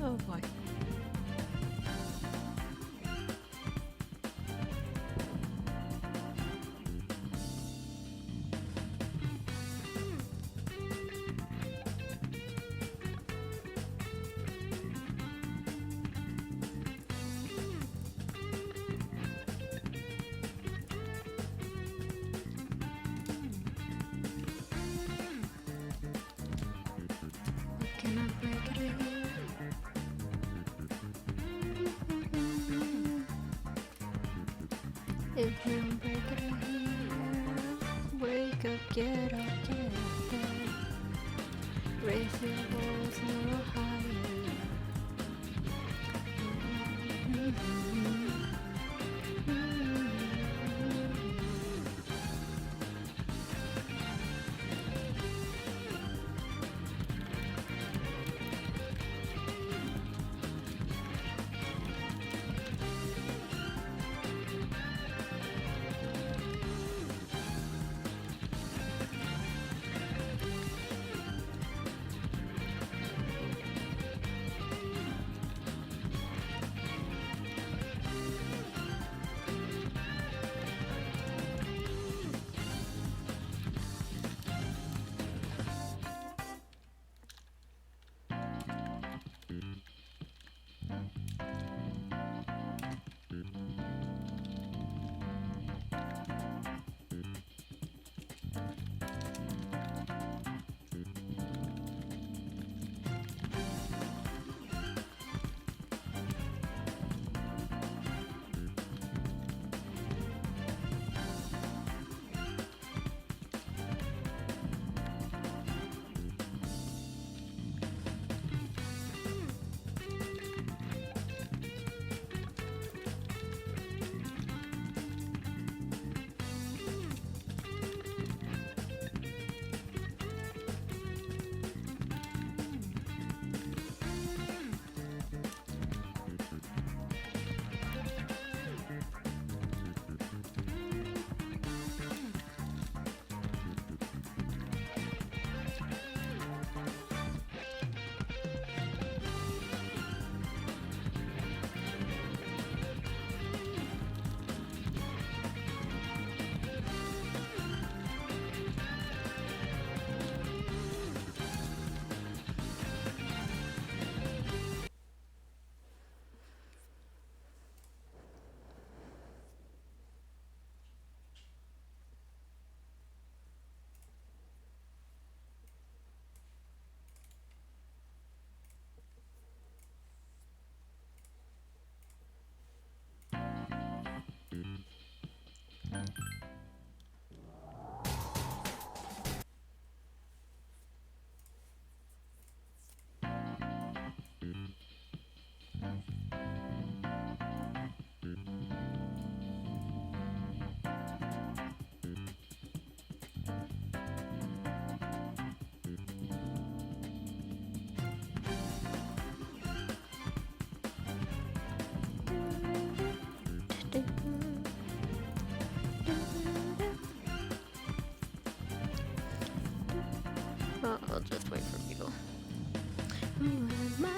Oh boy. Can I break it here? If you don't break it here, wake up, get up, get up. Raise your voice a little higher. I'll just wait for people. Who am I?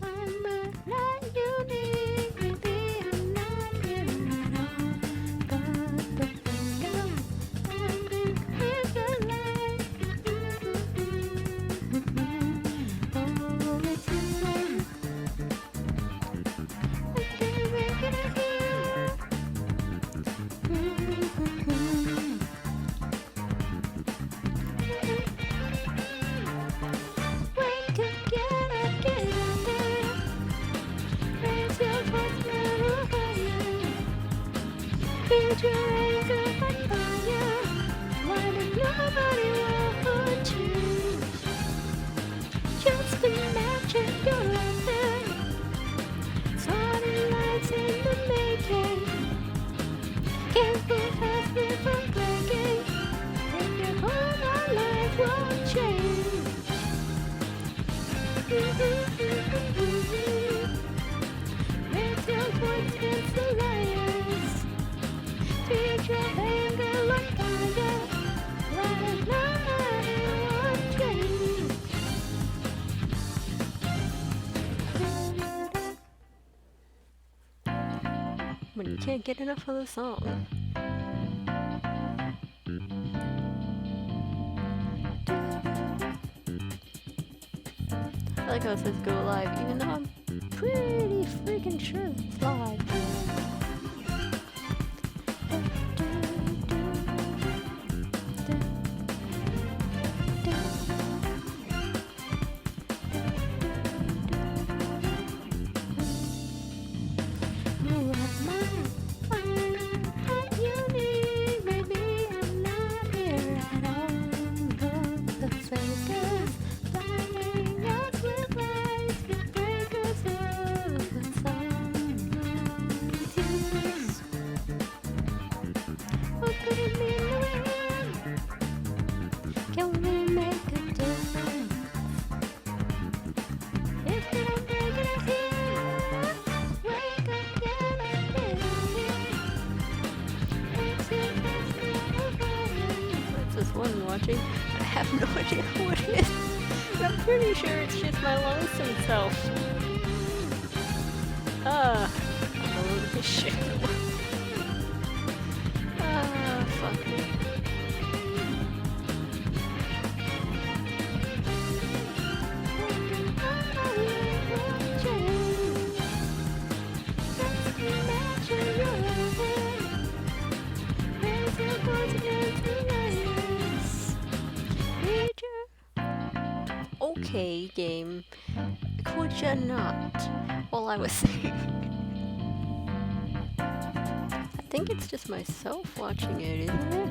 I'm not unique. Maybe I'm not human at all. But the thing I'm in your life. Oh, it's insane. I can't make it here. Wake up, get up, get up there. Raise your voice a little higher. Build your anger by fire. Why did nobody want you? Just imagine you're out there. Starting lights in the making. Can't go fast before breaking. If you hold our life won't change. Raise your voice against the liars. You can't get enough of the song. I like how it says go live, even though I'm pretty freaking sure it's live. Watching. I have no idea what it is. But I'm pretty sure it's just my lonesome self. I'm a load of shit. Fuck me. Okay, game. Could you not? All I was saying. I think it's just myself watching it, isn't it?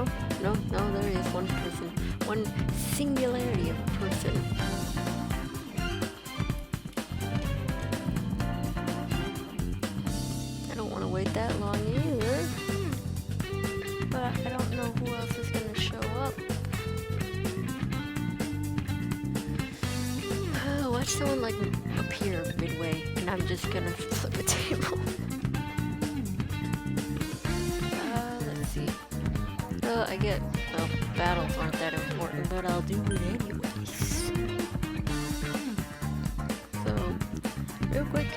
No, there is one person. One singularity of a person. I don't want to wait that long either. But I don't know who else is gonna show up. Watch someone like appear midway, and I'm just gonna flip a table. Let's see. I get, well, battles aren't that important, but I'll do it anyways. So, real quick,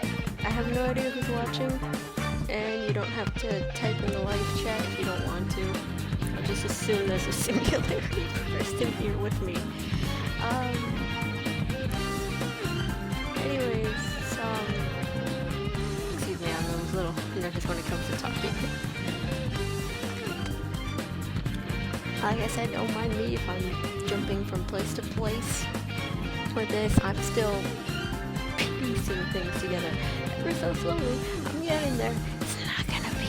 I have no idea who's watching. And you don't have to type in the live chat if you don't want to. I'll just assume there's a singularity person here with me. Anyways, excuse me, I'm a little nervous when it comes to talking. Like I said, don't mind me if I'm jumping from place to place. With this, I'm still piecing things together ever so slowly. I'm getting there. For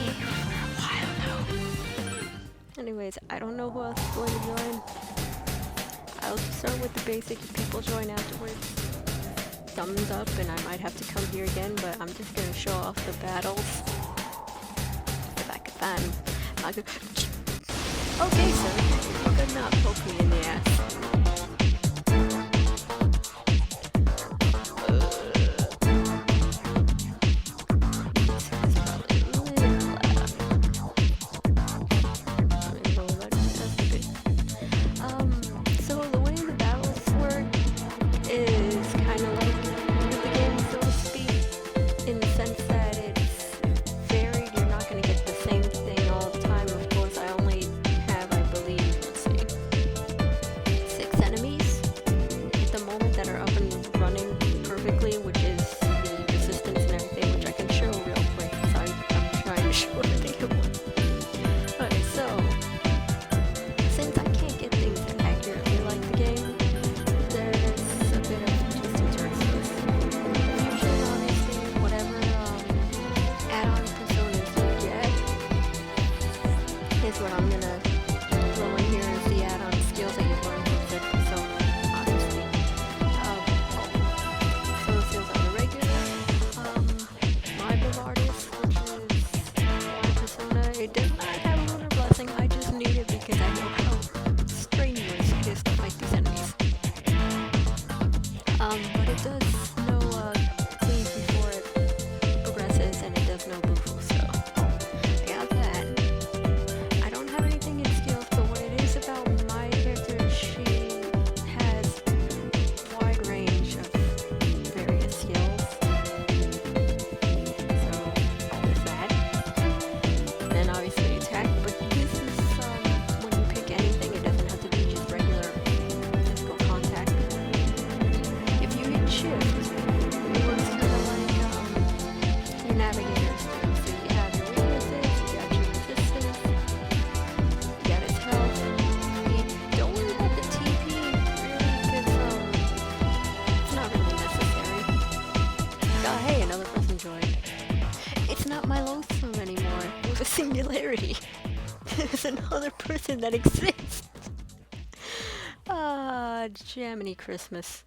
a while now. Anyways, I don't know who else is going to join. I'll start with the basic. If people join afterwards, thumbs up, and I might have to come here again, but I'm just going to show off the battles. If I can find I could... Okay, sir. You could not poke me in the ass. singularity. There's another person that exists. Ah, Jiminy Christmas.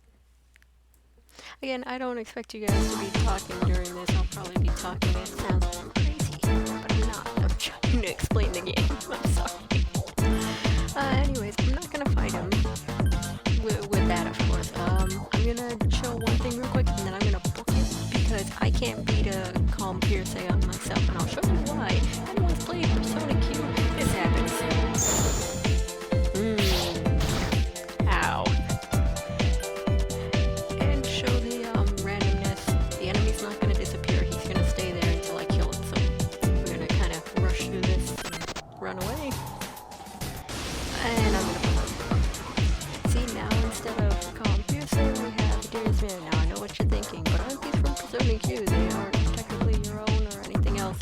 Again, I don't expect you guys to be talking during this. I'll probably be talking. It sounds crazy, but I'm not. I'm trying to explain the game. I'm sorry. Anyways, I'm not gonna fight him with that, of course. I'm gonna show one thing real quick, and then I'm gonna book it because I can't beat a Calm Pierce on myself, and I'll show you why. Anyone's played Persona Q? This happens. Ow. And show the randomness. The enemy's not gonna disappear. He's gonna stay there until I kill it. So we're gonna kind of rush through this and run away. And I'm gonna put see, now instead of Calm Piercing, we have Dearest Mirror. Now I know what you're thinking, but aren't these from Persona Q? They aren't technically your own or anything else.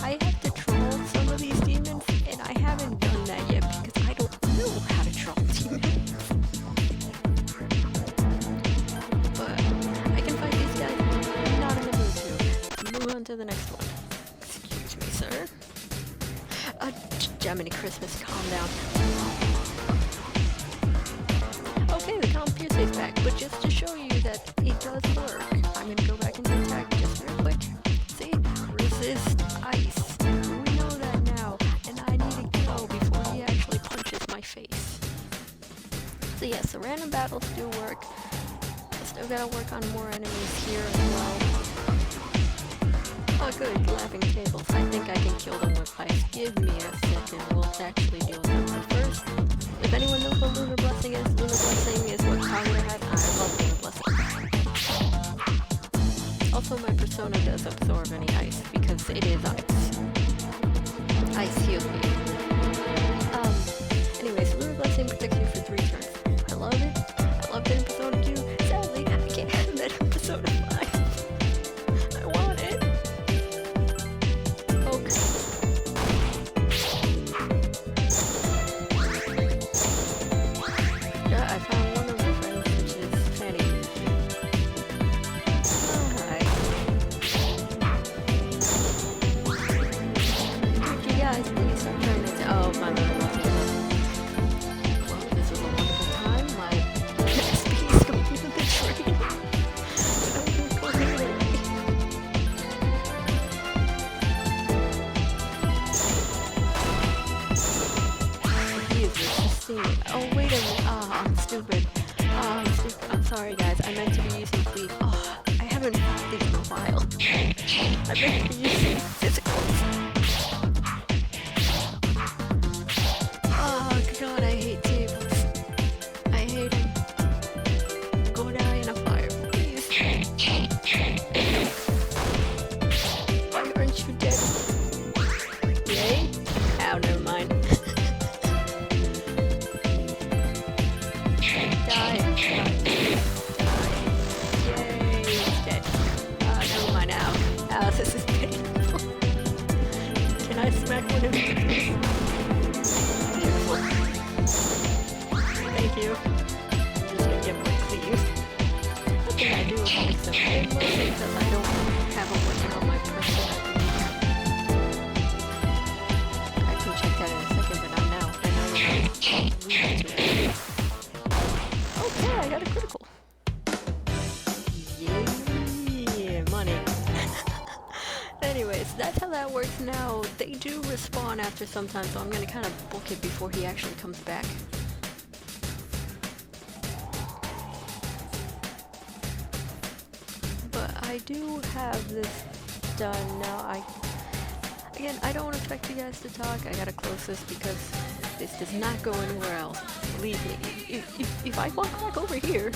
I have to troll some of these demons, and I haven't done that yet because I don't know how to troll demons. But I can fight these guys. I'm not in the mood to. Move on to the next one. Excuse me, sir. Jiminy Christmas, calm down. Okay, the Calm Pierce is back, but just to show you that it does work, I'm gonna go back into attack just real quick. See? Resist ice. We know that now, and I need to go before he actually punches my face. So yes, the random battles do work. I still gotta work on more enemies here as well. Oh good, laughing tables. I think I can kill them with ice. Give me a second, we'll actually deal with them. But first, if anyone knows what Lunar Blessing is, Lunar Blessing is what Kagura had. I love Lunar Blessing. Also, my Persona does absorb any ice, because it is ice. Ice heals me. Anyways, Lunar Blessing protects you for 3 turns. I love it. I loved it in Persona Q. Sadly, I can't have that in Persona 5. I want it. Okay. Yeah, I found one of my friends, which is Fanny. Alright. You guys, please stop trying to oh, my little well, this was a wonderful time. My SP is going to the tree. He is resisting it. Oh, wait a minute. I'm stupid. I'm stupid. I'm sorry, guys. I meant to be using Cleave. I haven't fought these in a while. I meant to be using physicals. Oh, God, I hate tables. I hate it. Go die in a fire, please. Why aren't you dead? Yay? Ow, never mind. Die. Yay, he's dead. Never mind. Ow. Ow, this is painful. Can I smack one of you? Beautiful. Thank you. Just gonna get more cleave. What can I do with myself? Mostly because I don't have a working on my person. I can check that in a second, but not now. And I'm gonna okay, I got a critical. Yeah, money. Anyways, that's how that works now. They do respawn after some time, so I'm gonna kind of book it before he actually comes back. But I do have this done now. Again, I don't expect you guys to talk. I gotta close this because this does not go anywhere else. Believe me, if I walk back over here,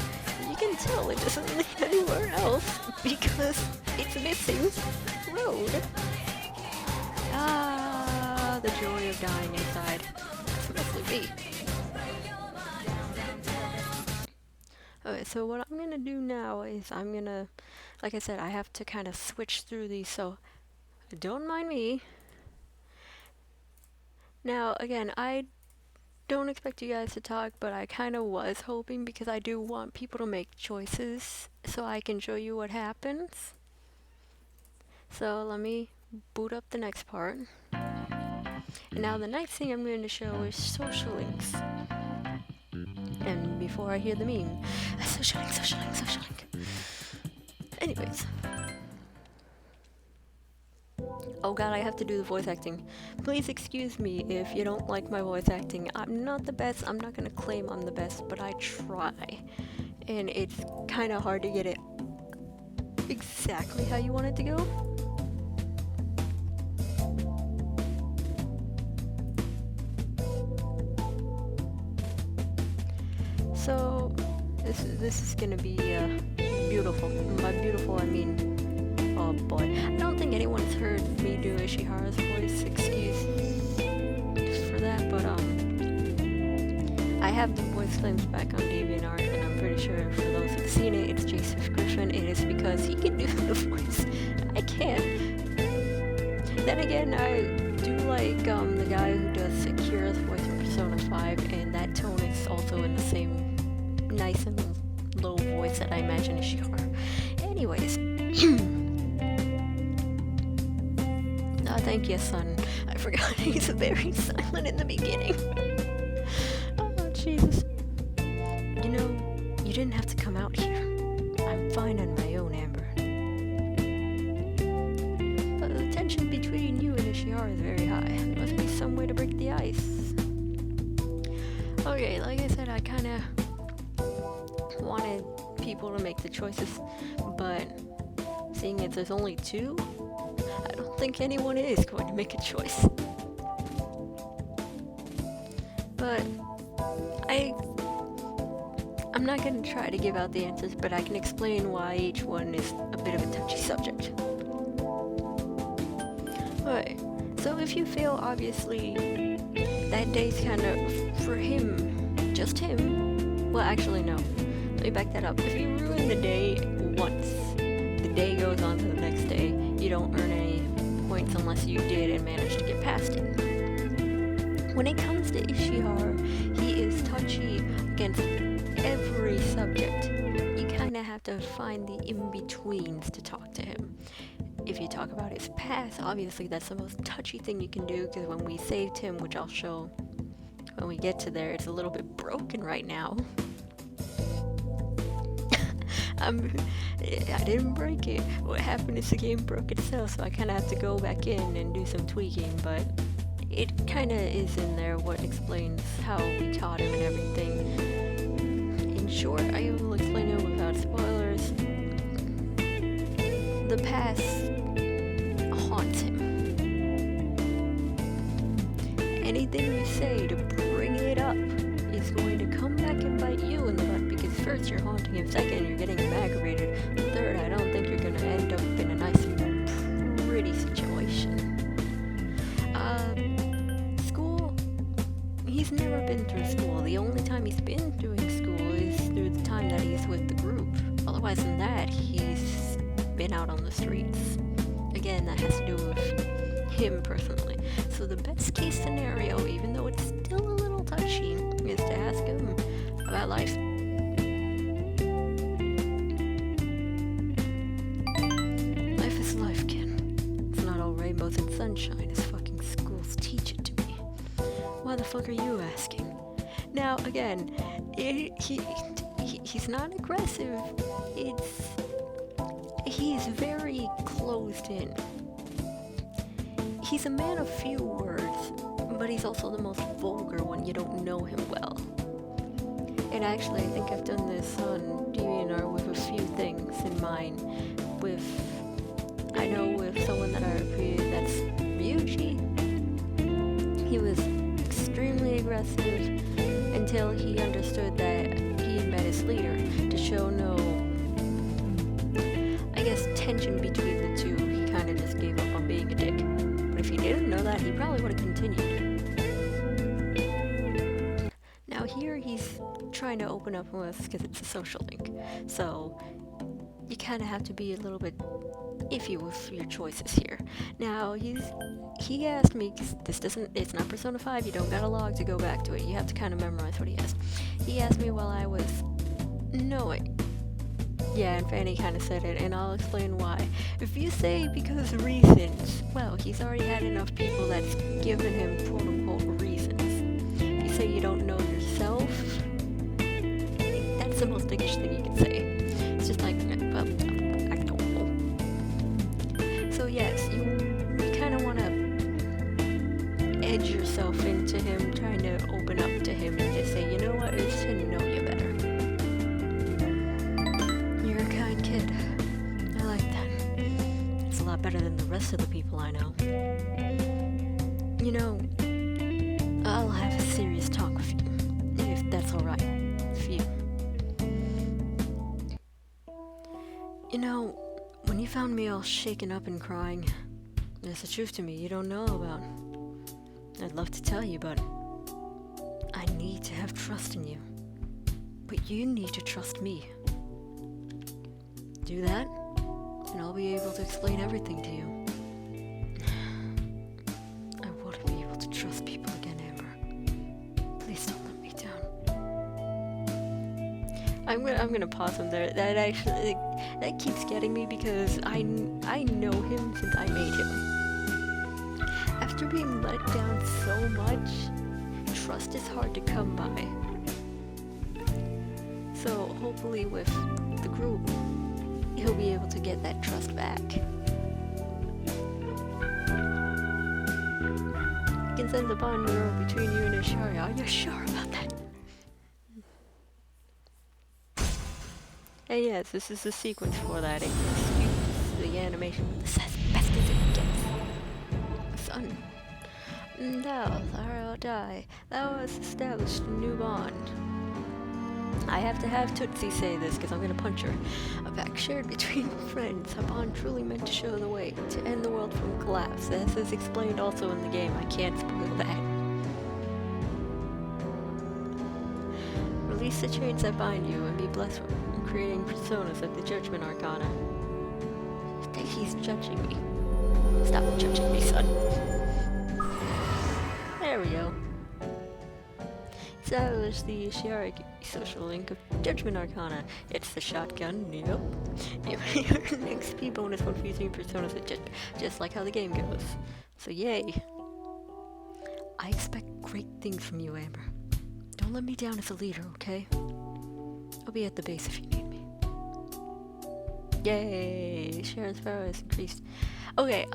you can tell it doesn't lead anywhere else because it's missing road. Ah, the joy of dying inside. That's mostly me. Okay, so what I'm gonna do now is I'm gonna, like I said, I have to kind of switch through these, so don't mind me. Now, again, I don't expect you guys to talk, but I kind of was hoping because I do want people to make choices so I can show you what happens. So let me boot up the next part. And now the next thing I'm going to show is social links. And before I hear the meme, social link, social link, social link. Anyways. Oh god, I have to do the voice acting. Please excuse me if you don't like my voice acting. I'm not the best. I'm not gonna claim I'm the best, but I try. And it's kind of hard to get it exactly how you want it to go. So, this is gonna be beautiful. By beautiful, I mean, oh boy. I don't think anyone's heard me do Ishihara's voice, excuse for that, but I have the voice claims back on DeviantArt, and I'm pretty sure for those who've seen it, it's Joseph Griffin. It is because he can do the voice. I can't. Then again, I do like the guy who does Akira's voice in Persona 5, and that tone is also in the same nice and low voice that I imagine Ishihara. Anyways. Thank you, son. I forgot he's very silent in the beginning. Oh, Jesus. You know, you didn't have to come out here. I'm fine on my own, Amber. The tension between you and Ishihara is very high. There must be some way to break the ice. Okay, like I said, I kind of wanted people to make the choices, but seeing as there's only two, I don't think anyone is going to make a choice. But I'm not going to try to give out the answers, but I can explain why each one is a bit of a touchy subject. Alright, so if you feel obviously that day's kind of for him, just him, well actually no, let me back that up. If you ruin the day once, the day goes on to the next day, you don't earn any points unless you did and managed to get past it. When it comes to Ishihara, he is touchy against every subject. You kind of have to find the in-betweens to talk to him. If you talk about his past, obviously that's the most touchy thing you can do, because when we saved him, which I'll show when we get to there, it's a little bit broken right now. I didn't break it. What happened is the game broke itself, so I kind of have to go back in and do some tweaking, but it kind of is in there what explains how we taught him and everything. In short, I will explain it without spoilers. The past haunts him. Anything you say to bring it up is going to come back and bite you in the butt, because first you're haunting him, second you're getting him aggravated, third I don't think you're going to end up in a nice and pretty situation. School, he's never been through school. The only time he's been doing school is through the time that he's with the group. Otherwise than that, he's been out on the streets. Again, that has to do with him personally. So the best case scenario, even though it's still a little touchy, is to ask him about life. Life is life, kid. It's not all rainbows and sunshine as fucking schools teach it to be. Why the fuck are you asking? Now, again, he's not aggressive. He's very closed in. He's a man of few words, but he's also the most vulgar when you don't know him well. And actually, I think I've done this on DeviantArt with a few things in mind. I know with someone that I repeated, that's Ryuji. He was extremely aggressive until he understood that he met his leader. To show no, I guess, tension between the two, he kind of just gave up on being a dick. But if he didn't know that, he probably would have continued. Now here he's trying to open up with us because it's a social link. So you kind of have to be a little bit iffy with your choices here. Now he asked me, cause it's not Persona 5, you don't got a log to go back to it, you have to kind of memorize what he asked. He asked me while I was knowing Yeah, and Fanny kind of said it, and I'll explain why. If you say because reasons, well, he's already had enough people that's given him quote-unquote reasons. If you say you don't know yourself, that's the most dickish thing you can say. It's just like, well, I don't know. So yes, you kind of want to edge yourself into him, trying to open up to him and just say, you know what, I just didn't know you better. You're a kind kid. I like that. It's a lot better than the rest of the people I know. You know, I'll have a serious talk with you, if that's alright with you. You know, when you found me all shaken up and crying, there's a truth to me you don't know about. I'd love to tell you, but I need to have trust in you. But you need to trust me. Do that, and I'll be able to explain everything to you. I want to be able to trust people again, Amber. Please don't let me down. I'm gonna pause him there. That actually, that keeps getting me because I know him since I made him. After being let down so much, trust is hard to come by. So hopefully with the group, he'll be able to get that trust back. You can send the bond girl between you and Ishari. Are you sure about that? And yes, this is the sequence for that. Excuse the animation with the best as it gets. Son, thou shalt die. Thou hast established a new bond. I have to have Tootsie say this because I'm gonna punch her. A pact shared between friends, a bond truly meant to show the way, to end the world from collapse. This is explained also in the game. I can't spoil that. Release the chains that bind you and be blessed with creating personas of the Judgment Arcana. He's judging me. Stop judging me, son. There we go. Establish the Ishari social link of Judgment Arcana. It's the shotgun, yep. Your next XP bonus when fusing personas just like how the game goes. So yay. I expect great things from you, Amber. Don't let me down as a leader, okay? I'll be at the base if you need me. Yay! Sharon's power has increased. Okay,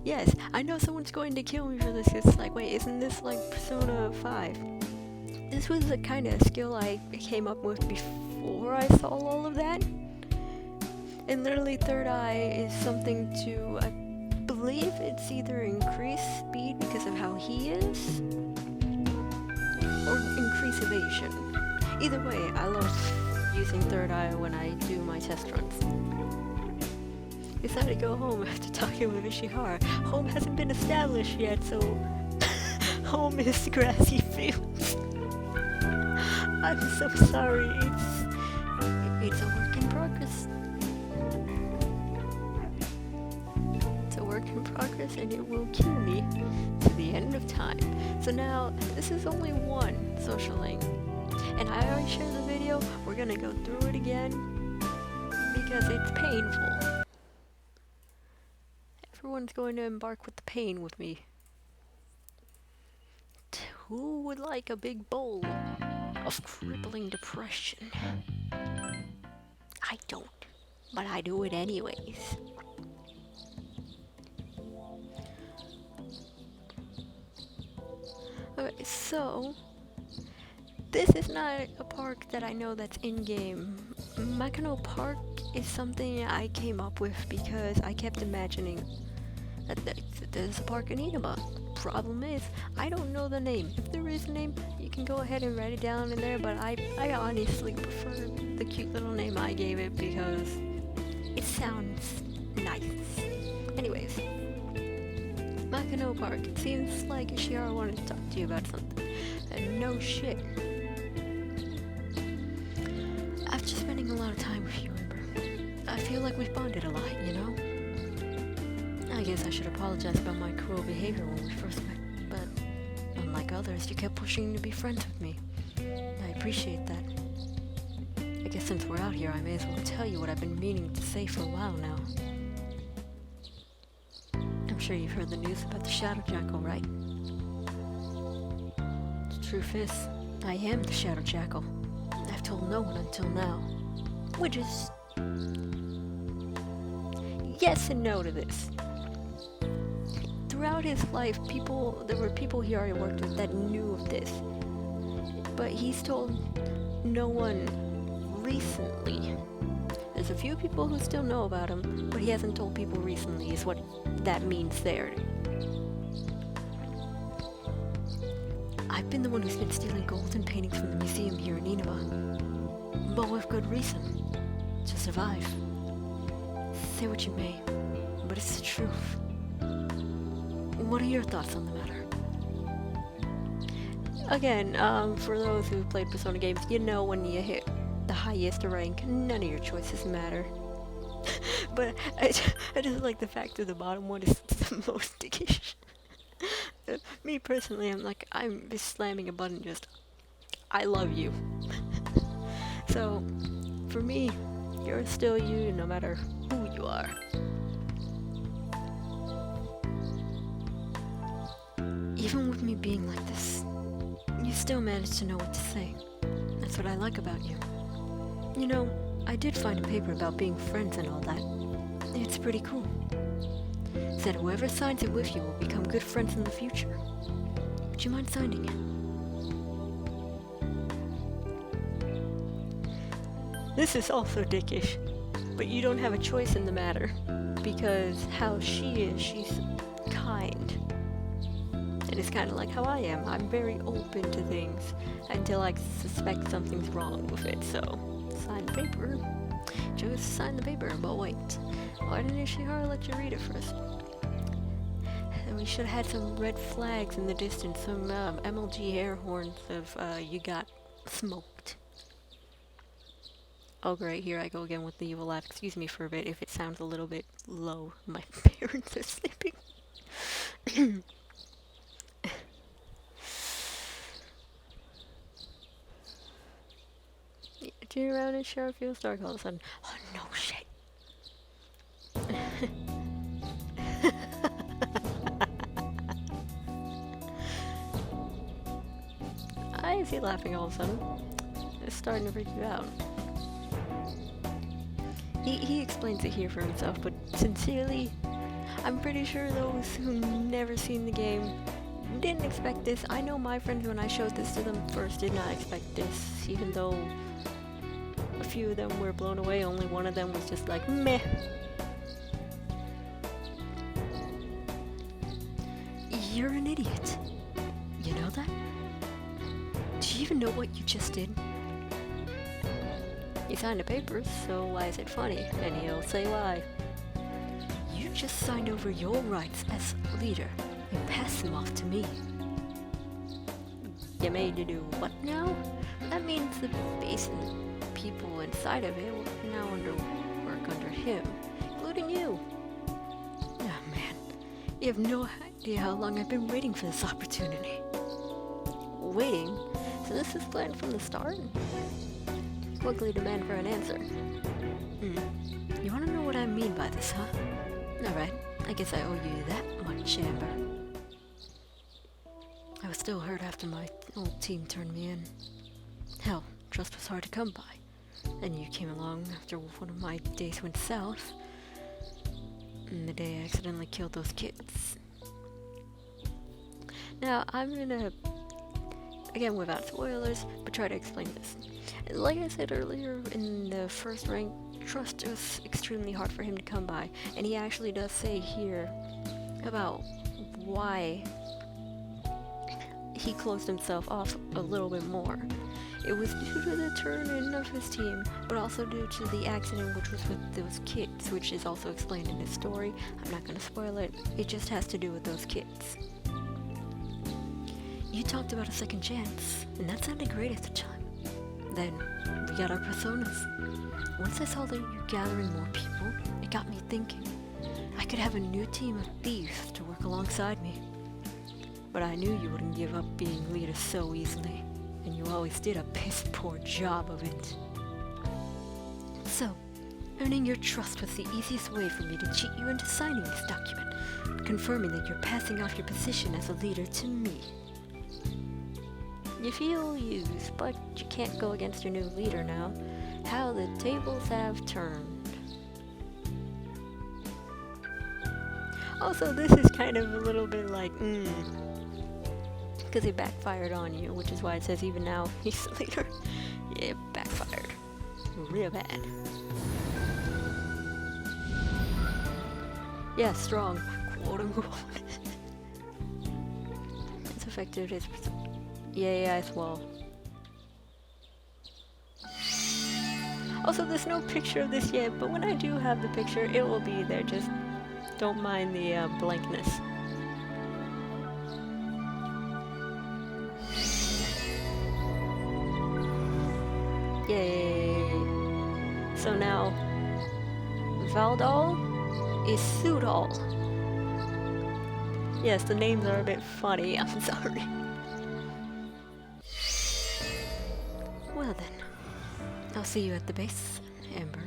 yes, I know someone's going to kill me for this. It's like, wait, isn't this like Persona 5? This was the kind of skill I came up with before I saw all of that. And literally Third Eye is something to, I believe it's either increase speed because of how he is, or increase evasion. Either way, I love using Third Eye when I do my test runs. Decided to go home after talking with Ishihara. Home hasn't been established yet, so home is grassy fields. I'm so sorry. It's a work in progress. It's a work in progress, and it will kill me to the end of time. So now this is only one social link. And I already shared the video. We're gonna go through it again because it's painful. Everyone's going to embark with the pain with me. Who would like a big bowl of crippling depression? I don't, but I do it anyways. Okay, so this is not a park that I know that's in-game. Makino Park is something I came up with because I kept imagining that there's a park in Inaba. Problem is, I don't know the name. If there is a name, you can go ahead and write it down in there, but I honestly prefer the cute little name I gave it because it sounds nice. Anyways, Makino Park. It seems like Ishihara wanted to talk to you about something. And no shit. After spending a lot of time with you, Amber, I feel like we've bonded a lot, you know? I guess I should apologize about my cruel behavior when we first met, but unlike others, you kept pushing to be friends with me. I appreciate that. guess since we're out here, I may as well tell you what I've been meaning to say for a while now. I'm sure you've heard the news about the Shadow Jackal, right? The truth is, I am the Shadow Jackal. I've told no one until now. Which is... yes and no to this. Throughout his life, there were people he already worked with that knew of this. But he's told no one recently. There's a few people who still know about him, but he hasn't told people recently, is what that means there. I've been the one who's been stealing golden paintings from the museum here in Nineveh. But with good reason. To survive. Say what you may, but it's the truth. What are your thoughts on the matter? Again, for those who've played Persona games, you know when you hit the highest rank, none of your choices matter. But I just like the fact that the bottom one is the most dickish. Me personally, I'm just slamming a button just, I love you. So, for me, you're still you no matter who you are. Even with me being like this, you still manage to know what to say. That's what I like about you. You know, I did find a paper about being friends and all that. It's pretty cool. Said whoever signs it with you will become good friends in the future. Would you mind signing it? This is also dickish, but you don't have a choice in the matter, because how she is, she's kind. And it's kind of like how I am. I'm very open to things until I suspect something's wrong with it, so sign the paper. Just sign the paper, but wait. Why didn't Ishihara let you read it first? And we should have had some red flags in the distance, some MLG air horns of you got smoked. Oh great, here I go again with the evil laugh. Excuse me for a bit if it sounds a little bit low. My parents are sleeping. Turn around and sure feels dark all of a sudden. Oh no shit. I is he laughing all of a sudden? It's starting to freak you out. He explains it here for himself, but sincerely, I'm pretty sure those who never seen the game didn't expect this. I know my friends, when I showed this to them first, did not expect this, even though a few of them were blown away. Only one of them was just like, meh. You're an idiot. You know that? Do you even know what you just did? You signed the papers, so why is it funny? And he'll say why. You just signed over your rights as leader and passed them off to me. You made to do what now? That means the base and people inside of it will now work under him, including you. Oh man, you have no idea how long I've been waiting for this opportunity. Waiting? So this is planned from the start? Quickly demand for an answer. You wanna know what I mean by this, huh? Alright, I guess I owe you that much, Amber. I was still hurt after my old team turned me in. Hell, trust was hard to come by. And you came along after one of my days went south. And the day I accidentally killed those kids. Now, I'm gonna, again without spoilers, but try to explain this. Like I said earlier, in the first rank, trust was extremely hard for him to come by, and he actually does say here about why he closed himself off a little bit more. It was due to the turn-in of his team, but also due to the accident which was with those kids, which is also explained in his story. I'm not gonna spoil it, it just has to do with those kids. You talked about a second chance, and that sounded great at the time. Then, we got our personas. Once I saw that you gathering more people, it got me thinking. I could have a new team of thieves to work alongside me. But I knew you wouldn't give up being leader so easily, and you always did a piss poor job of it. Earning your trust was the easiest way for me to cheat you into signing this document, confirming that you're passing off your position as a leader to me. You feel used, but you can't go against your new leader now. How the tables have turned. Also, this is kind of a little bit like, because it backfired on you, which is why it says even now he's the leader. Yeah, it backfired. Real bad. Yeah, strong, quote unquote. It's affected his... Yeah, as well. Also, there's no picture of this yet, but when I do have the picture, it will be there. Just don't mind the blankness. Yay! So now, Valdal is Sudal. Yes, the names are a bit funny, I'm sorry. Well then, I'll see you at the base, Amber.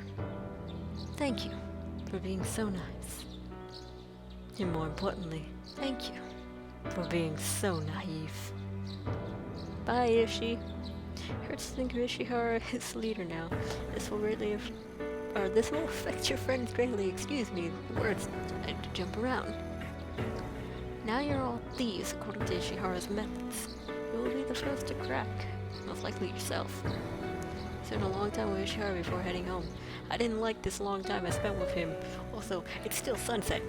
Thank you for being so nice. And more importantly, thank you for being so naive. Bye, Ishi. Hurts to think of Ishihara as leader now. This will affect your friends greatly. Excuse me, the words like to jump around. Now you're all thieves according to Ishihara's methods. You will be the first to crack, most likely yourself. Spent a long time with Ishihara before heading home. I didn't like this long time I spent with him. Also, it's still sunset.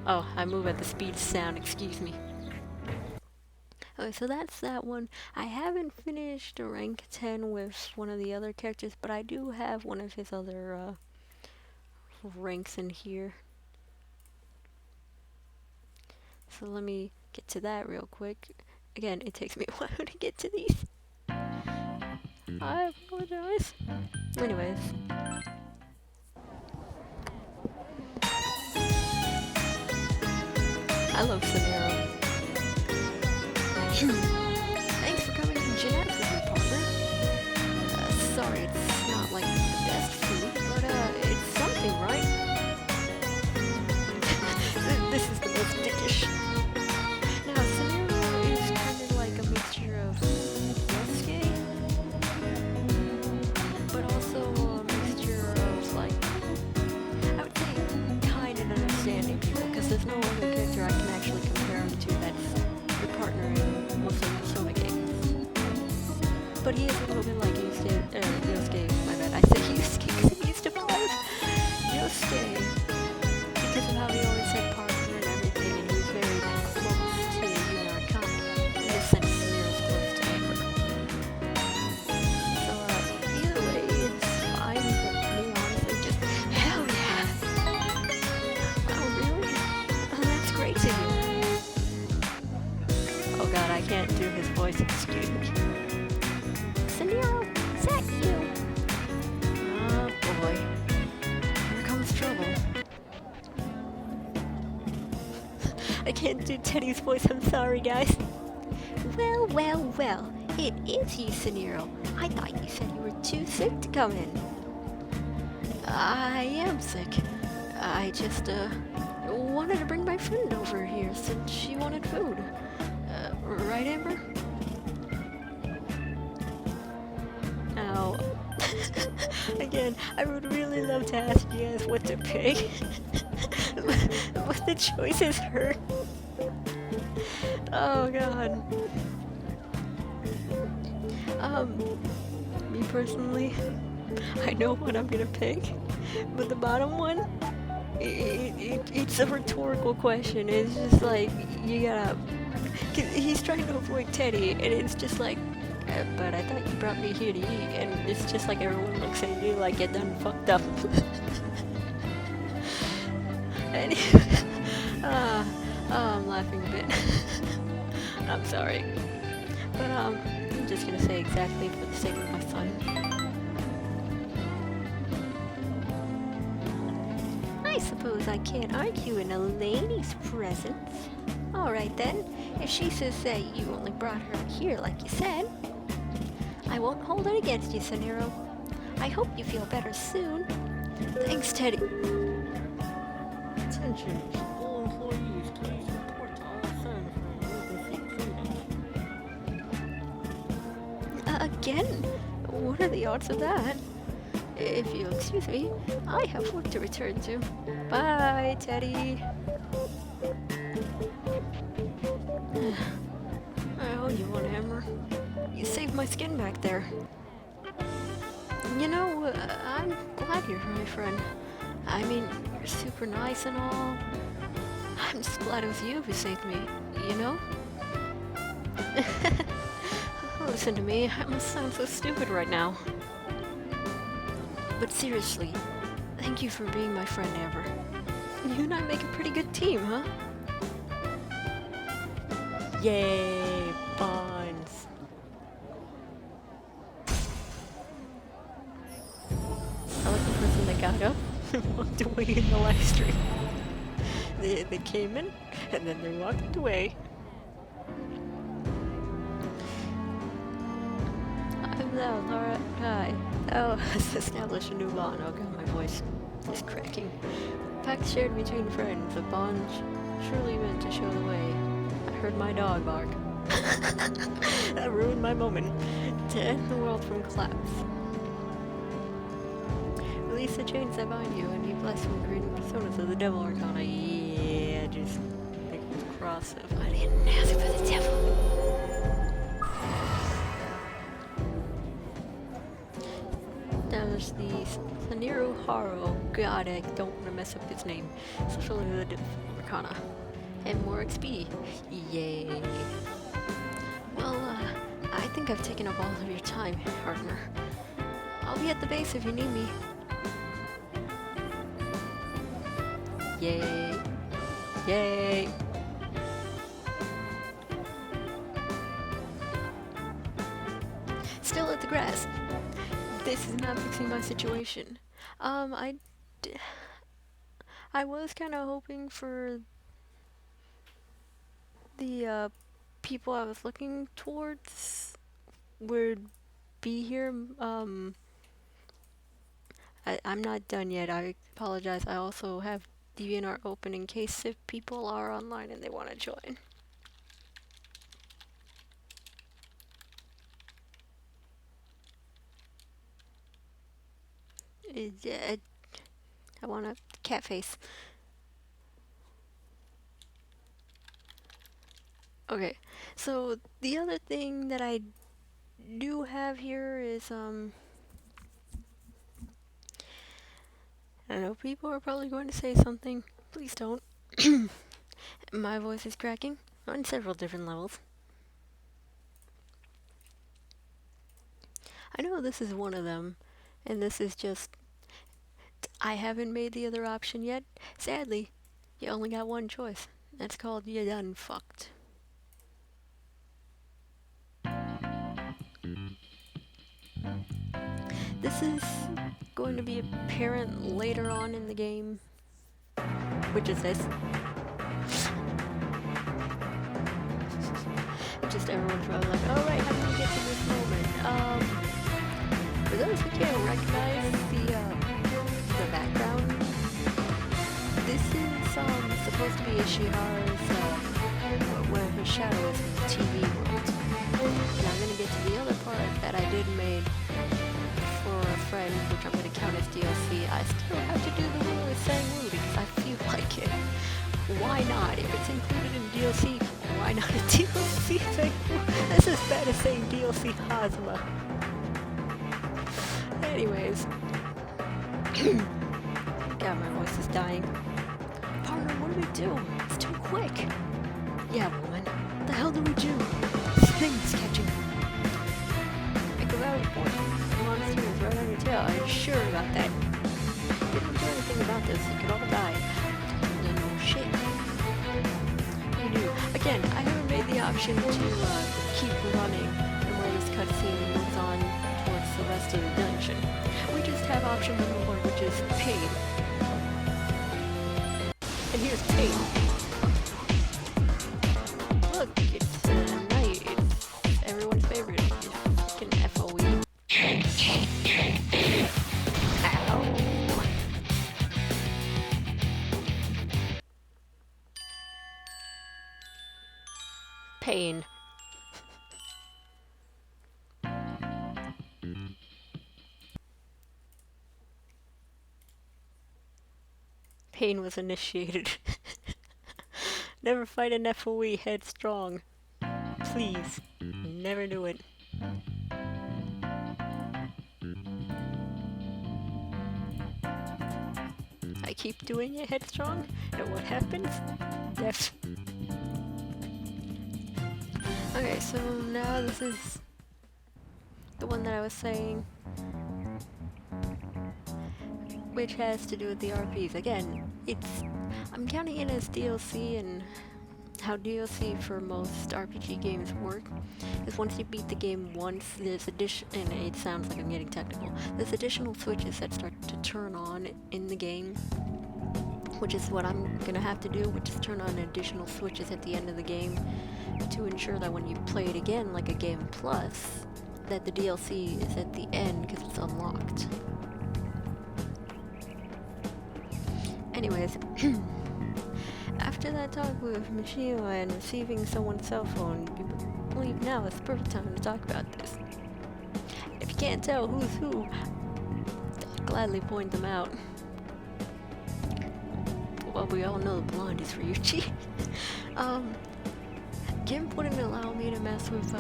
Oh, I move at the speed of sound, excuse me. Okay, so that's that one. I haven't finished a rank 10 with one of the other characters, but I do have one of his other ranks in here. So let me get to that real quick. Again, it takes me a while to get to these. I apologize. Anyways. I love Samira. Thanks for coming to Jeanette with me, partner. Sorry, it's not like the best food, but it's something, right? This is the most dickish. Now, Samira is kind of like a mixture of Yosuke, but also a mixture of, like, I would say kind and understanding people, because there's no other character I can actually compare him to that's your partner in most of the Persona games. But he is a little bit like Yosuke, my bad, I said Yusuke because he used to play Yosuke, because of how he always said partner and everything, and he was very close to Yuna Arakami. In this sense, Samira's close to Amber. So, either way, it's fine, but me, honestly, just, hell yeah! Oh, really? Oh, that's great to hear. Oh god, I can't do his voice, excuse me. Samira, is that you? Oh boy. Here comes trouble. I can't do Teddy's voice, I'm sorry guys. Well, well, well. It is you, Saniro. I thought you said you were too sick to come in. I am sick. I just, wanted to bring my friend over here since she wanted food. Right, Amber? Now, again, I would really love to ask you guys what to pick, but the choices hurt. Oh god. Me personally, I know what I'm gonna pick, but the bottom one, it's a rhetorical question. It's just like, you gotta, 'cause he's trying to avoid Teddy, and it's just like, but I thought you brought me here to eat, and it's just like everyone looks at you like you're done fucked up. And I'm laughing a bit. I'm sorry. But I'm just gonna say exactly for the sake of my son. I suppose I can't argue in a lady's presence. Alright then, if she says that you only brought her here like you said, I won't hold it against you, Saniro. I hope you feel better soon. Thanks, Teddy. Attention, all employees, please report to all service Again? What are the odds of that? If you'll excuse me, I have work to return to. Bye, Teddy. I owe you one, Hammer. You saved my skin back there. You know, I'm glad you're my friend. I mean, you're super nice and all. I'm just glad it was you who saved me, you know? Listen to me, I must sound so stupid right now. But seriously, thank you for being my friend, Amber. You and I make a pretty good team, huh? Yay, Bonds. I like the person that got up and walked away in the live stream. They came in and then they walked away. I'm Laura. Hi. Oh, let's establish a new bond. Oh god, my voice is cracking. Pact shared between friends, a bond surely meant to show the way. I heard my dog bark. That ruined my moment. To end the world from collapse. Release the chains that bind you and be blessed from creating personas of the devil arcana. Yeah, just pick the cross of I didn't ask for the devil. Now there's the Saniru Haro. God, I don't want to mess up his name. Social of the Arcana. And more XP. Yay. Well, I think I've taken up all of your time, partner. I'll be at the base if you need me. Yay. Yay. Still at the grass. This is not fixing my situation. I was kind of hoping for the people I was looking towards would be here. I'm not done yet. I apologize. I also have DeviantArt open in case if people are online and they want to join. I want a cat face. Okay, so the other thing that I do have here is, I know people are probably going to say something. Please don't. My voice is cracking on several different levels. I know this is one of them, and this is just, I haven't made the other option yet. Sadly, you only got one choice. That's called you done fucked. This is going to be apparent later on in the game, which is this. Just everyone's probably like, alright, how do we get to this moment? For those who can't recognize the background, this is supposed to be Ishihara's where his shadow is in the TV world. And I'm gonna get to the other part that I did made for a friend, which I'm gonna count as DLC. I still have to do the rule with Sangwoo because I feel like it. Why not? If it's included in DLC, why not a DLC thing? That's as bad as saying DLC Hazma. Anyways. God, my voice is dying. Partner, what do we do? It's too quick. Yeah, woman. What the hell do we do? This thing's catching. Think about it, boy. The monster is right on your tail. I'm sure about that. If you don't do anything about this, you could all die. Shit. You do. Again, I haven't made the option to keep running and where this cutscene moves on towards the rest of the dungeon. We just have option number one, which is pain. And here's pain. Look, it's night. It's everyone's favorite. Fucking FOE. Pain. Pain was initiated. Never fight an FOE headstrong. Please. Never do it. I keep doing it headstrong, and what happens? Death. Okay, so now this is the one that I was saying, which has to do with the RPs. Again, I'm counting it as DLC, and how DLC for most RPG games work is once you beat the game once, there's and it sounds like I'm getting technical, there's additional switches that start to turn on in the game, which is what I'm gonna have to do, which is turn on additional switches at the end of the game to ensure that when you play it again like a game plus, that the DLC is at the end because it's unlocked. Anyways, after that talk with Mishima and receiving someone's cell phone, you believe now is the perfect time to talk about this. If you can't tell who's who, I'd gladly point them out. Well, we all know the blonde is Ryuichi. Jim wouldn't allow me to mess with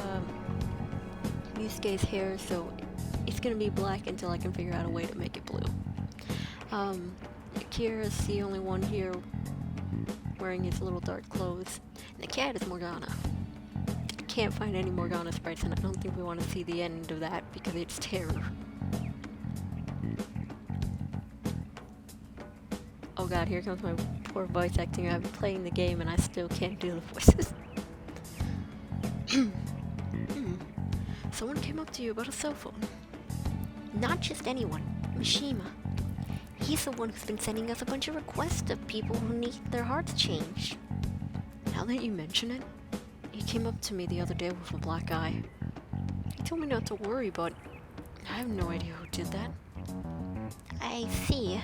Yusuke's hair, so it's gonna be black until I can figure out a way to make it blue. Kira's the only one here wearing his little dark clothes. And the cat is Morgana. I can't find any Morgana sprites, and I don't think we want to see the end of that because it's terror. Oh god, here comes my poor voice acting. I've been playing the game and I still can't do the voices. Someone came up to you about a cell phone. Not just anyone. Mishima. He's the one who's been sending us a bunch of requests of people who need their hearts changed. Now that you mention it, he came up to me the other day with a black eye. He told me not to worry, but I have no idea who did that. I see.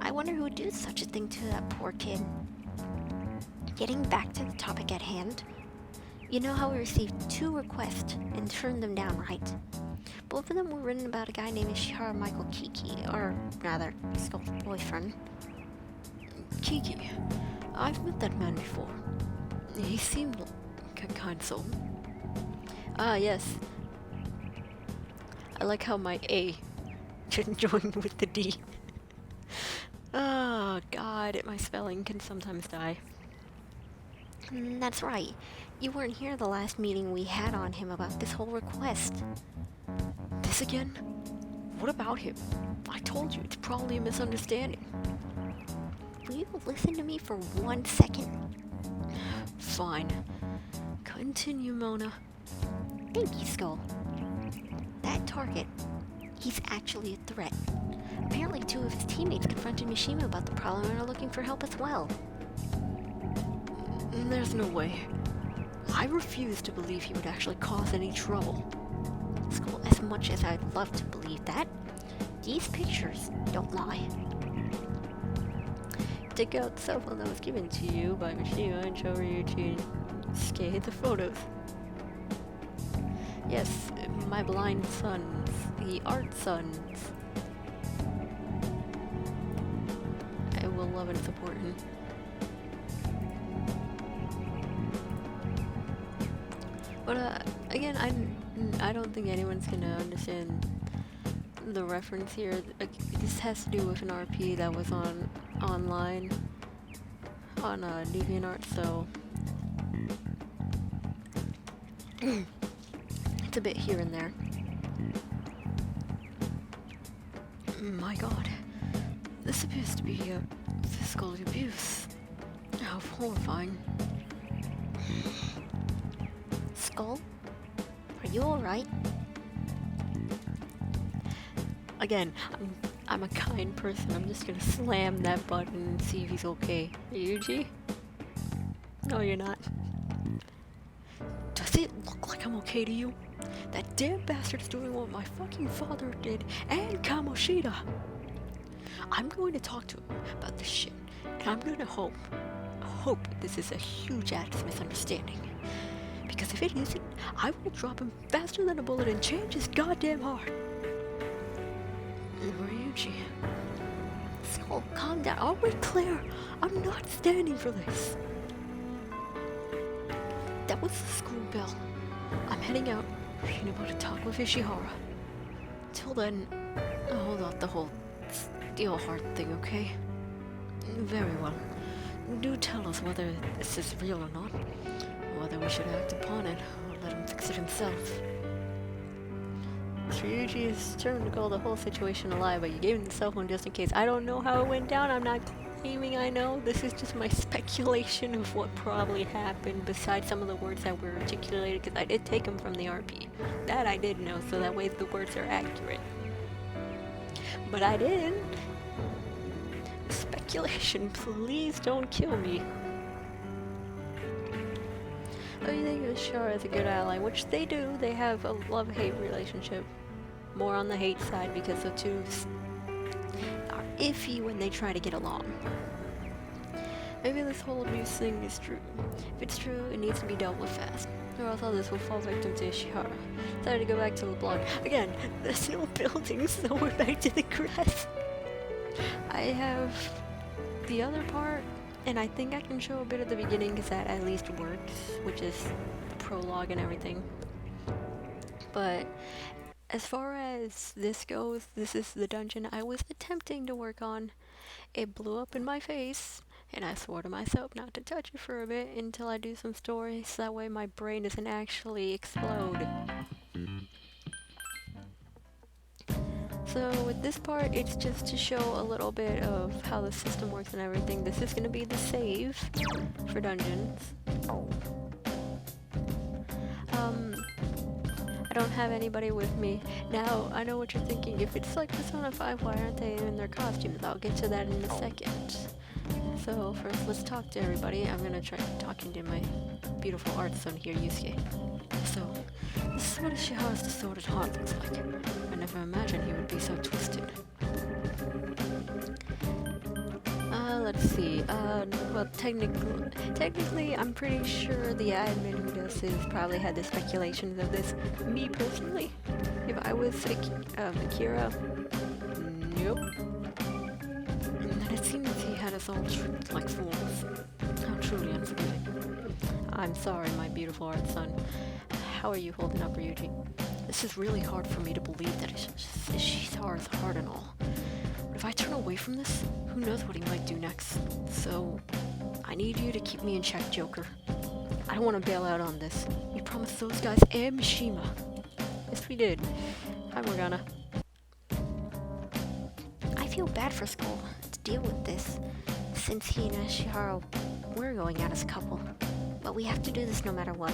I wonder who would do such a thing to that poor kid. Getting back to the topic at hand, you know how we received 2 requests and turned them down, right? Both of them were written about a guy named Ishihara Michael Kiki, or rather, Skull's boyfriend. Kiki. I've met that man before. He seemed like a kind soul. Ah, yes. I like how my A should join with the D. Oh, God, my spelling can sometimes die. That's right. You weren't here the last meeting we had on him about this whole request. This again? What about him? I told you, it's probably a misunderstanding. Will you listen to me for 1 second? Fine. Continue, Mona. Thank you, Skull. That target, he's actually a threat. Apparently 2 of his teammates confronted Mishima about the problem and are looking for help as well. There's no way. I refuse to believe he would actually cause any trouble. Skull, as much as I'd love to believe that, these pictures don't lie. Take out the cell phone that was given to you by Mishima and show Ryuichi and Yusuke the photos. Yes, my blind sons, the art sons. I will love and support him. But again, I don't think anyone's gonna understand the reference here. This has to do with an RP that was online on DeviantArt, so it's a bit here and there. My God, this appears to be a physical abuse. How horrifying. Skull? Are you alright? Again, I'm a kind person. I'm just gonna slam that button and see if he's okay. Ryuji? No, you're not. Does it look like I'm okay to you? That damn bastard's doing what my fucking father did, and Kamoshida! I'm going to talk to him about this shit, and I'm gonna hope this is a huge ass misunderstanding. Because if it isn't, I will drop him faster than a bullet and change his goddamn heart. Ryuji. So, calm down. Are we clear? I'm not standing for this. That was the school bell. I'm heading out, thinking about to talk with Ishihara. Till then, I'll hold out the whole steel heart thing, okay? Very well. Do tell us whether this is real or not, or whether we should act upon it, or let him fix it himself. Ryuji is determined to call the whole situation a lie, but you gave him the cell phone just in case. I don't know how it went down. I'm not claiming I know. This is just my speculation of what probably happened, besides some of the words that were articulated, because I did take them from the RP. That I did know, so that way the words are accurate. But I didn't. Speculation, please don't kill me. Oh, you think Ishihara is a good ally, which they do. They have a love-hate relationship. More on the hate side because the two are iffy when they try to get along. Maybe this whole abuse thing is true. If it's true, it needs to be dealt with fast, or else all this will fall victim to Ishihara. Decided to go back to the blog. Again, there's no buildings, so we're back to the grass. I have the other part, and I think I can show a bit of the beginning because that at least works, which is the prologue and everything. But as far as this goes, this is the dungeon I was attempting to work on. It blew up in my face, and I swore to myself not to touch it for a bit until I do some stories, so that way my brain doesn't actually explode. So with this part, it's just to show a little bit of how the system works and everything. This is going to be the save for dungeons. I don't have anybody with me. Now, I know what you're thinking. If it's like Persona 5, why aren't they in their costumes? I'll get to that in a second. So first, let's talk to everybody. I'm going to try talking to my beautiful art son here, Yusuke. So, this is what Ishihara's distorted heart looks like. I never imagined he would be so twisted. Let's see. Well, technically, I'm pretty sure the admin who does this probably had the speculations of this. Me personally, if I was Akira, nope. And it seems he had us all like fools. How truly unforgiving. I'm sorry, my beautiful art son. How are you holding up, Ryuji? This is really hard for me to believe that Ishihara's heart and all. But if I turn away from this, who knows what he might do next. So, I need you to keep me in check, Joker. I don't want to bail out on this. We promised those guys and Mishima. Yes, we did. Hi, Morgana. I feel bad for Skull to deal with this, since he and Ishihara were going out as a couple. But we have to do this no matter what.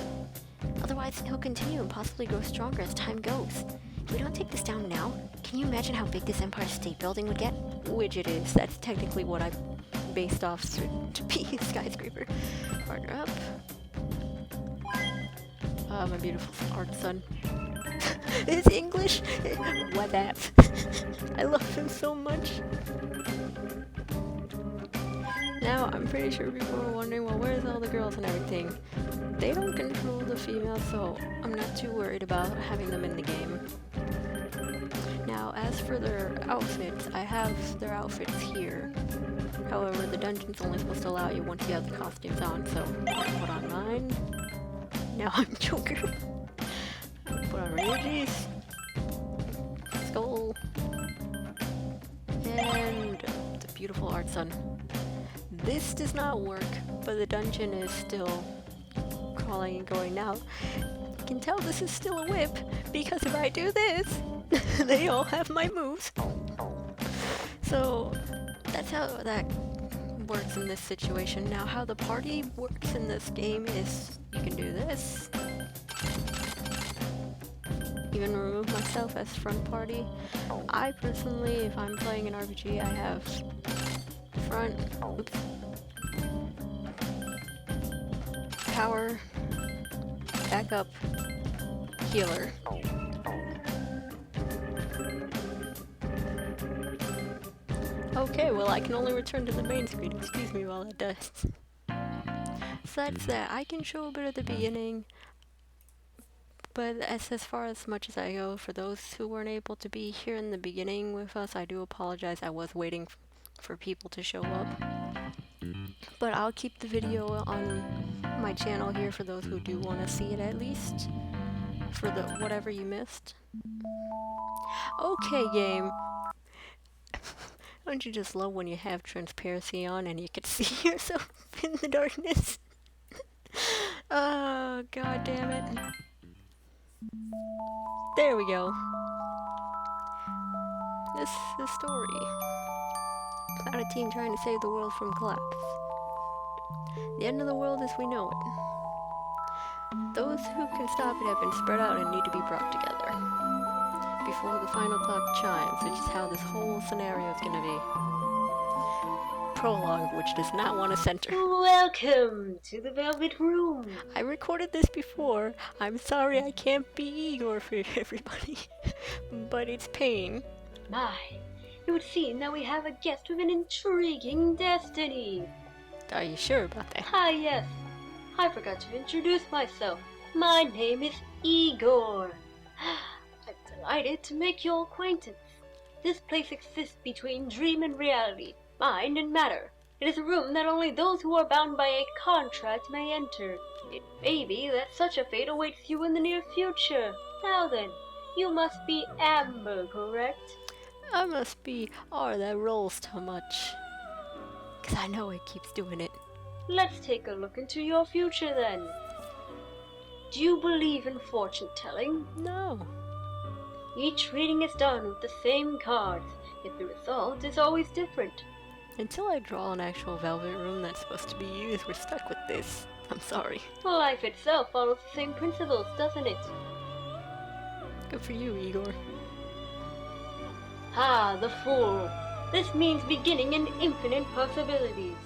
Otherwise, he'll continue and possibly grow stronger as time goes. If we don't take this down now, can you imagine how big this Empire State Building would get? Which it is. That's technically what I based off to be a skyscraper. Partner up. My beautiful art son. His English? What that? I love him so much. Now, I'm pretty sure people are wondering, well, where's all the girls and everything? They don't control the females, so I'm not too worried about having them in the game. Now, as for their outfits, I have their outfits here. However, the dungeon's only supposed to allow you once you have the costumes on, so I put on mine. Now I'm Joker. Put on Ryuji's. Skull. And the beautiful art son. This does not work, but the dungeon is still crawling and going. Now, you can tell this is still a whip, because if I do this, they all have my moves. So, that's how that works in this situation. Now, how the party works in this game is you can do this. Even remove myself as front party. I personally, if I'm playing an RPG, I have front, oops, power, backup, healer. Okay, well I can only return to the main screen, excuse me while it does. So that's that. I can show a bit at the beginning. But as far as much as I go, for those who weren't able to be here in the beginning with us, I do apologize. I was waiting for people to show up. But I'll keep the video on my channel here for those who do want to see it at least. For the whatever you missed. Okay, game. Don't you just love when you have transparency on and you can see yourself in the darkness? Oh, god damn it. There we go. This is the story about a team trying to save the world from collapse. The end of the world as we know it. Those who can stop it have been spread out and need to be brought together before the final clock chimes, which is how this whole scenario is going to be. Prologue, which does not want to center. Welcome to the Velvet Room. I recorded this before. I'm sorry I can't be Igor for everybody, but it's pain. My, it would seem that we have a guest with an intriguing destiny. Are you sure about that? Ah, yes. I forgot to introduce myself. My name is Igor. I'm delighted to make your acquaintance. This place exists between dream and reality, mind and matter. It is a room that only those who are bound by a contract may enter. It may be that such a fate awaits you in the near future. Now then, you must be Amber, correct? I must be R that rolls too much. 'Cause I know it keeps doing it. Let's take a look into your future then. Do you believe in fortune telling? No. Each reading is done with the same cards, yet the result is always different. Until I draw an actual velvet room that's supposed to be used, we're stuck with this. I'm sorry. Life itself follows the same principles, doesn't it? Good for you, Igor. Ah, the fool. This means beginning in infinite possibilities.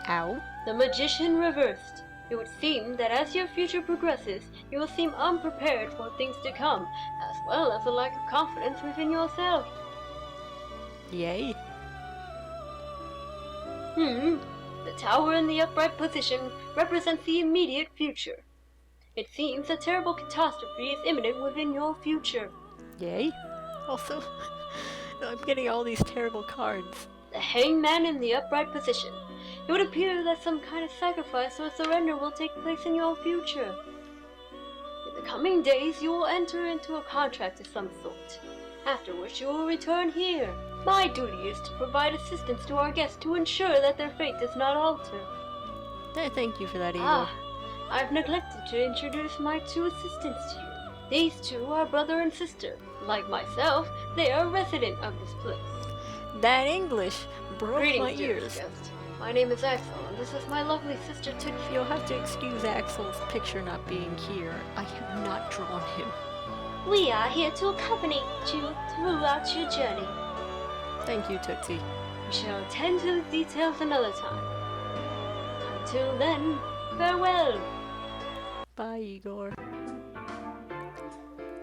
Ow. The magician reversed. It would seem that as your future progresses, you will seem unprepared for things to come, as well as a lack of confidence within yourself. Yay. The tower in the upright position represents the immediate future. It seems a terrible catastrophe is imminent within your future. Yay. Also, I'm getting all these terrible cards. The hangman in the upright position. It would appear that some kind of sacrifice or surrender will take place in your future. In the coming days, you will enter into a contract of some sort, after which you will return here. My duty is to provide assistance to our guests to ensure that their fate does not alter. Thank you for that, Igor. Ah, I've neglected to introduce my two assistants to you. These two are brother and sister. Like myself, they are resident of this place. That English broke Greetings, my dear ears. guest. My name is Axel, and this is my lovely sister Tootsie. You'll have to excuse Axel's picture not being here. I have not drawn him. We are here to accompany you throughout your journey. Thank you, Tootsie. We shall attend to the details another time. Until then, farewell. Bye, Igor.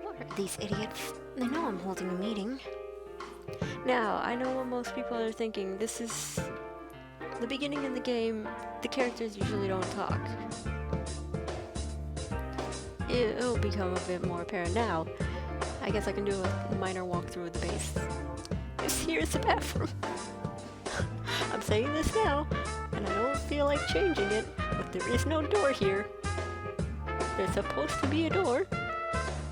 What are these idiots? They know I'm holding a meeting. Now, I know what most people are thinking. This is the beginning of the game. The characters usually don't talk. It'll become a bit more apparent now. I guess I can do a minor walkthrough of the base. Here's the bathroom. I'm saying this now, and I don't feel like changing it, but there is no door here. There's supposed to be a door,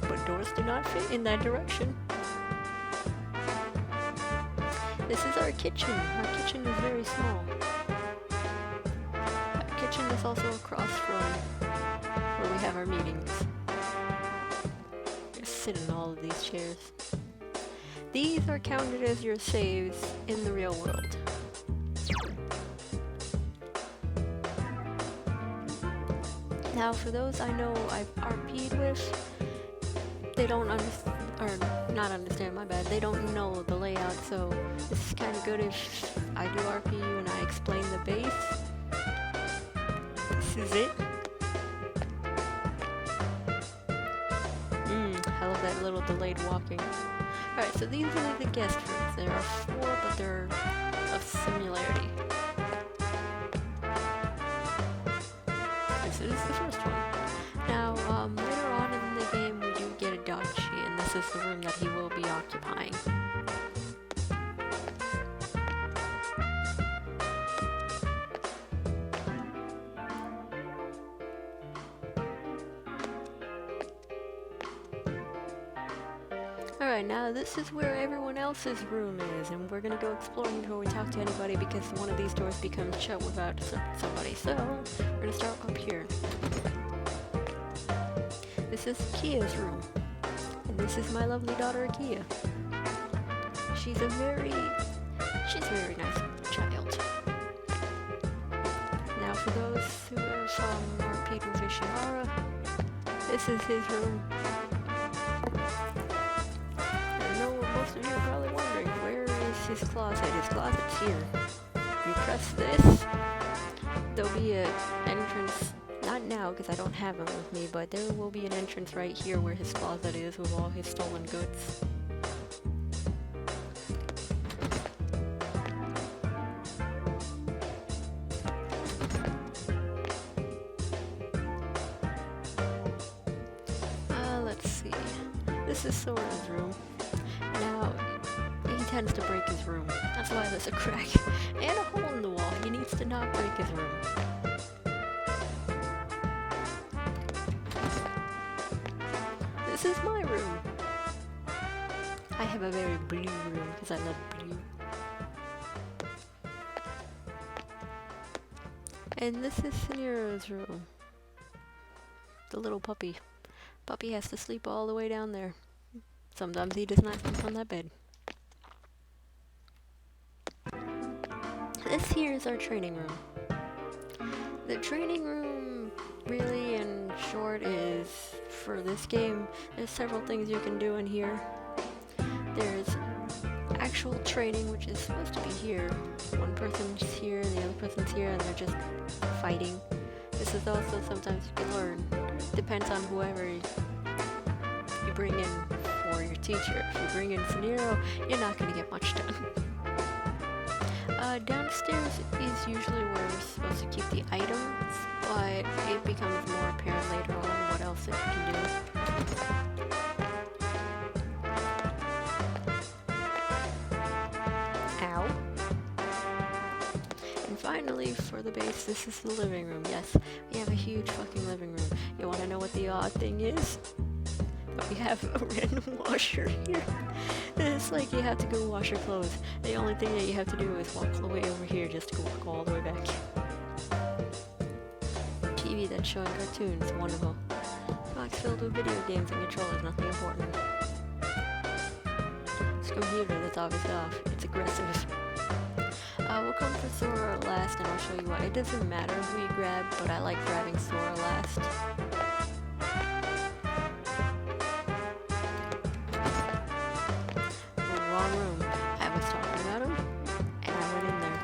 but doors do not fit in that direction. This is our kitchen. Our kitchen is very small. Our kitchen is also across from where we have our meetings. Just sit in all of these chairs. These are counted as your saves in the real world. Now, for those I know I've RP'd with, they don't not understand, my bad. They don't know the layout, so this is kind of good if I do RP you and I explain the base. This is it. I love that little delayed walking. Alright, so these are the guest rooms. There are 4, but they're of similarity. this is the room that he will be occupying. Alright, now this is where everyone else's room is, and we're gonna go exploring before we talk to anybody because one of these doors becomes shut without somebody. So, we're gonna start up here. This is Kia's room, and this is my lovely daughter, Kia. She's a very nice child. Now for those who are from Repeat with Ishihara, this is his room. Most of you are probably wondering, where is his closet? His closet's here. If you press this, there'll be an entrance, not now because I don't have it with me, but there will be an entrance right here where his closet is with all his stolen goods. Let's see. This is Sora's room. Now, he tends to break his room. That's why there's a crack and a hole in the wall. He needs to not break his room. This is my room. I have a very blue room because I love blue. And this is Sunero's room. The little puppy. Puppy has to sleep all the way down there. Sometimes he does not sleep on that bed. This here is our training room. The training room, really in short, is for this game. There's several things you can do in here. There's actual training, which is supposed to be here. One person's here and the other person's here and they're just fighting. This is also sometimes you can learn. Depends on whoever you bring in for your teacher. If you bring in Sunero, you're not going to get much done. Downstairs is usually where we're supposed to keep the items, but it becomes more apparent later on what else it can do. Ow. And finally, for the base, this is the living room. Yes, we have a huge fucking living room. You want to know what the odd thing is? But we have a random washer here. It's like you have to go wash your clothes. The only thing that you have to do is walk all the way over here just to walk all the way back. TV that's showing cartoons, wonderful. Box filled with video games and controllers, nothing important. This computer that's obviously off. It's aggressive. We'll come for Sora last and I'll show you why. It doesn't matter who you grab, but I like grabbing Sora last. Wrong room. I was talking about him, and I went in there.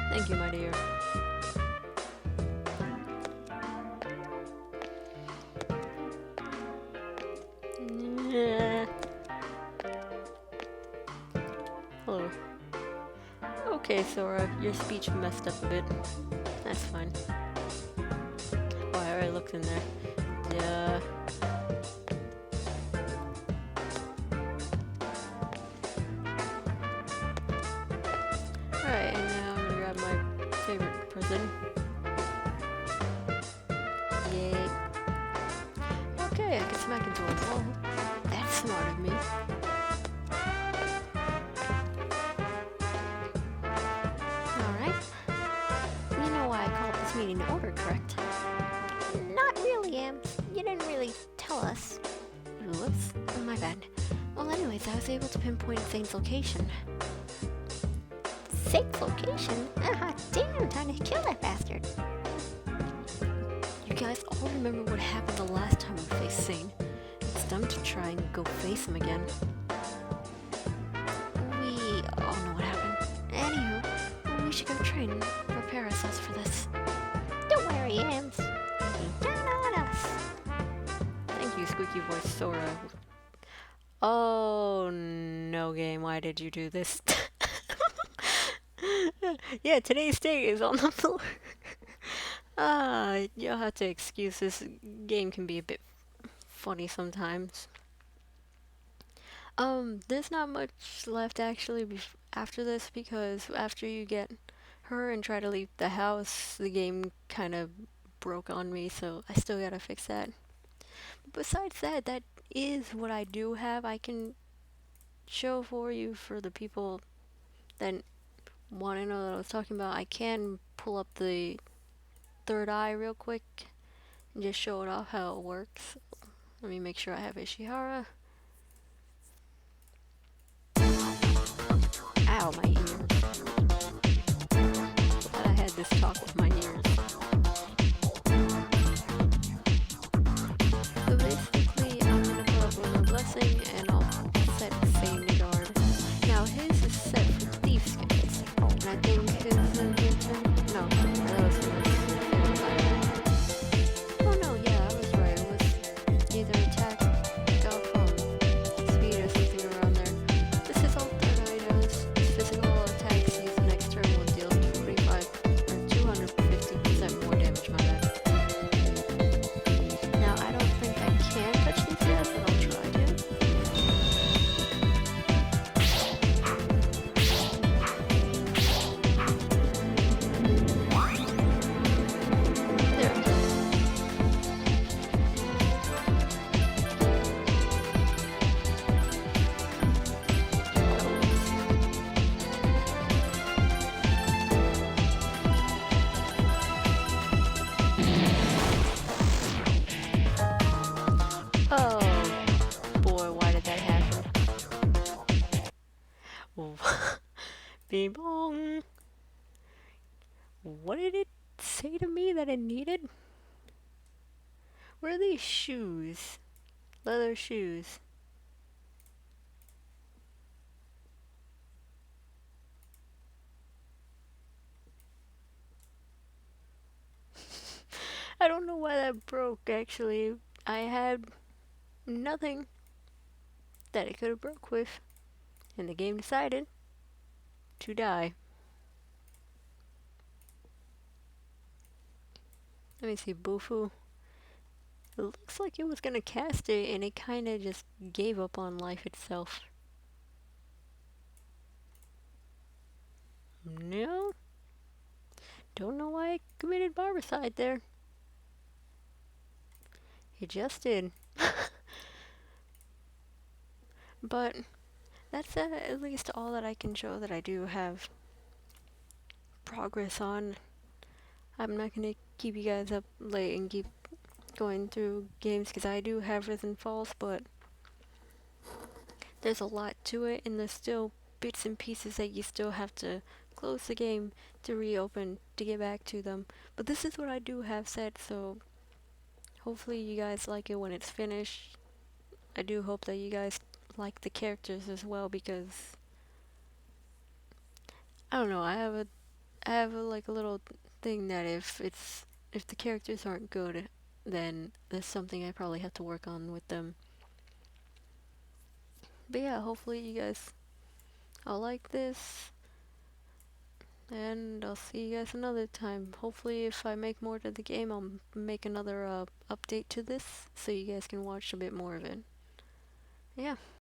Thank you, my dear. Hello. Okay, Sora, your speech messed up a bit. That's fine. Oh, I already looked in there. Yeah. Alright, and now I'm gonna grab my favorite person. Yay. Okay, I can smack into a wall. That's smart of me. Alright. You know why I called this meeting to order, correct? Not really, you didn't really tell us. Whoops, oh, my bad. Well, anyways, I was able to pinpoint Zane's location. Safe location? Ah, damn, time to kill that bastard. You guys all remember what happened the last time we faced Zane. It's dumb to try and go face him again. We all know what happened. Anywho, we should go train and prepare ourselves for this. Don't worry, Ems. Count on us. Thank you, squeaky voice Sora. Oh no, game, why did you do this? Yeah, today's date is on the floor. You'll have to excuse this game can be a bit funny sometimes. There's not much left actually after this because after you get her and try to leave the house, the game kind of broke on me, so I still gotta fix that. Besides that, that is what I do have. I can show for you for the people that want to know that I was talking about. I can pull up the third eye real quick and just show it off how it works. Let me make sure I have Ishihara. Ow, my ear. Glad I had this talk with my ears. So basically, I'm gonna put up with a blessing and I'll set Same Guard. Now his is set for Thief Skills. And I think his no, that was oh no, yeah, I was right. It was either attack, speed or something around there. This is all third eye does. Physical attacks used next turn will deal 25 or 250% more damage, my bad. Now, I don't think I can touch these yet, but I'll try to. There we go. Oh boy, why did that happen? Bing bong. What did it say to me that it needed? What are these shoes? Leather shoes. I don't know why that broke actually. I had nothing that it could have broke with. And the game decided to die. Let me see, Bufu. It looks like it was gonna cast it and it kinda just gave up on life itself. No? Don't know why it committed barbicide there. It just did. But that's at least all that I can show that I do have progress on. I'm not gonna keep you guys up late and keep going through games because I do have Risen Falls, but there's a lot to it and there's still bits and pieces that you still have to close the game to reopen to get back to them. But this is what I do have set, so hopefully you guys like it when it's finished. I do hope that you guys like the characters as well because I don't know, I have a like a little thing that if the characters aren't good, then there's something I probably have to work on with them. But yeah, hopefully you guys all like this. And I'll see you guys another time. Hopefully if I make more to the game, I'll make another update to this so you guys can watch a bit more of it. Yeah.